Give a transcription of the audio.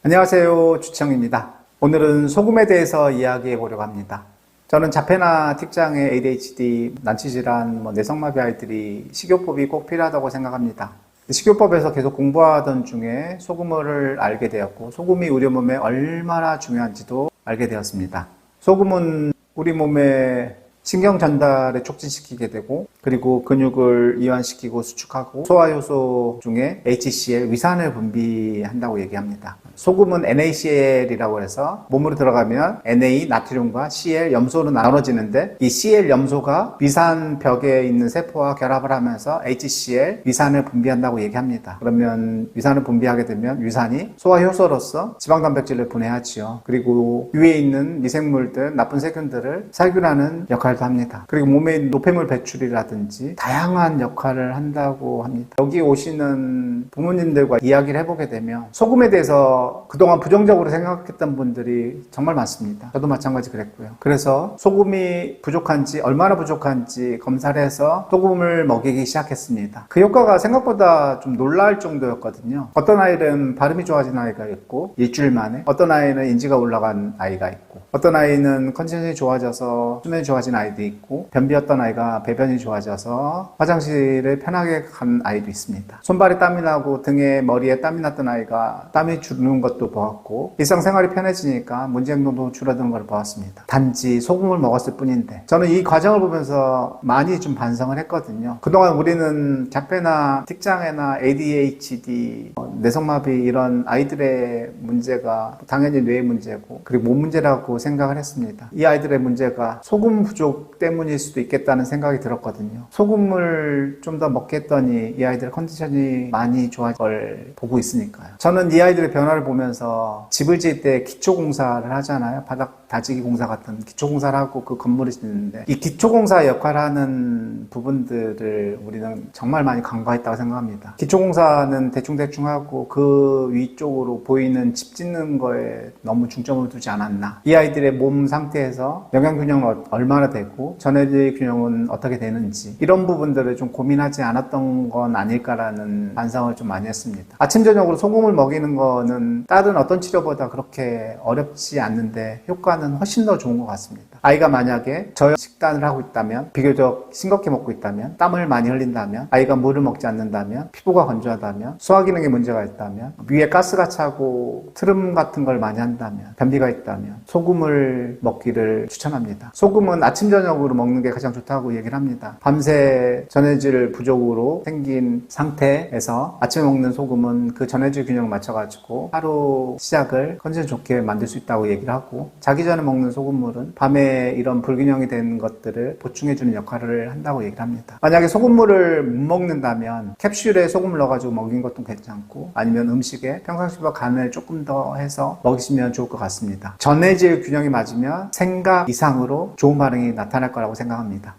안녕하세요, 주청입니다. 오늘은 소금에 대해서 이야기해 보려고 합니다. 저는 자폐나 틱장애, ADHD, 난치질환, 내성마비 아이들이 식이요법이 꼭 필요하다고 생각합니다. 식이요법에서 계속 공부하던 중에 소금을 알게 되었고, 소금이 우리 몸에 얼마나 중요한지도 알게 되었습니다. 소금은 우리 몸에 신경 전달을 촉진시키게 되고, 그리고 근육을 이완시키고 수축하고, 소화효소 중에 HCl, 위산을 분비한다고 얘기합니다. 소금은 NaCl이라고 해서 몸으로 들어가면 Na, 나트륨과 Cl, 염소로 나눠지는데, 이 Cl 염소가 위산벽에 있는 세포와 결합을 하면서 HCl, 위산을 분비한다고 얘기합니다. 그러면 위산을 분비하게 되면 위산이 소화효소로서 지방단백질을 분해하지요. 그리고 위에 있는 미생물들, 나쁜 세균들을 살균하는 역할도 합니다. 그리고 몸에 노폐물 배출이라든지 다양한 역할을 한다고 합니다. 여기 오시는 부모님들과 이야기를 해보게 되면 소금에 대해서 그동안 부정적으로 생각했던 분들이 정말 많습니다. 저도 마찬가지 그랬고요. 그래서 소금이 부족한지, 얼마나 부족한지 검사를 해서 소금을 먹이기 시작했습니다. 그 효과가 생각보다 좀 놀라울 정도였거든요. 어떤 아이는 발음이 좋아진 아이가 있고 일주일 만에, 어떤 아이는 인지가 올라간 아이가 있고, 어떤 아이는 컨디션이 좋아져서 수면이 좋아진 아이도 있고, 변비였던 아이가 배변이 좋아져서 화장실을 편하게 간 아이도 있습니다. 손발에 땀이 나고 등에 머리에 땀이 났던 아이가 땀이 주는 것도 보았고, 일상생활이 편해지니까 문제행동도 줄어드는 걸 보았습니다. 단지 소금을 먹었을 뿐인데, 저는 이 과정을 보면서 많이 좀 반성을 했거든요. 그동안 우리는 자폐나 틱장애나 ADHD, 내성마비 이런 아이들의 문제가 당연히 뇌의 문제고, 그리고 몸 문제라고 생각을 했습니다. 이 아이들의 문제가 소금 부족 때문일 수도 있겠다는 생각이 들었거든요. 소금을 좀 더 먹게 했더니 이 아이들의 컨디션이 많이 좋아질 걸 보고 있으니까요. 저는 이 아이들의 변화를 보면서 집을 지을 때 기초공사를 하잖아요. 바닥 다지기 공사 같은 기초공사를 하고 그 건물을 짓는데, 이 기초공사 역할을 하는 부분들을 우리는 정말 많이 간과했다고 생각합니다. 기초공사는 대충대충 하고 그 위쪽으로 보이는 집 짓는 거에 너무 중점을 두지 않았나. 이 아이들의 몸 상태에서 영양균형은 얼마나 되고 전해질 균형은 어떻게 되는지, 이런 부분들을 좀 고민하지 않았던 건 아닐까라는 반성을 좀 많이 했습니다. 아침 저녁으로 소금을 먹이는 거는 다른 어떤 치료보다 그렇게 어렵지 않는데 효과는 훨씬 더 좋은 것 같습니다. 아이가 만약에 저염 식단을 하고 있다면, 비교적 싱겁게 먹고 있다면, 땀을 많이 흘린다면, 아이가 물을 먹지 않는다면, 피부가 건조하다면, 소화기능에 문제가 있다면, 위에 가스가 차고 트름 같은 걸 많이 한다면, 변비가 있다면 소금을 먹기를 추천합니다. 소금은 아침 저녁으로 먹는 게 가장 좋다고 얘기를 합니다. 밤새 전해질 부족으로 생긴 상태에서 아침에 먹는 소금은 그 전해질 균형을 맞춰가지고 하루 시작을 컨디션 좋게 만들 수 있다고 얘기를 하고, 자기 전에 먹는 소금물은 밤에 이런 불균형이 된 것들을 보충해주는 역할을 한다고 얘기를 합니다. 만약에 소금물을 못 먹는다면 캡슐에 소금을 넣어가지고 먹인 것도 괜찮고, 아니면 음식에 평상시보다 간을 조금 더 해서 먹이시면 좋을 것 같습니다. 전해질 균형이 맞으면 생각 이상으로 좋은 반응이 나타날 거라고 생각합니다.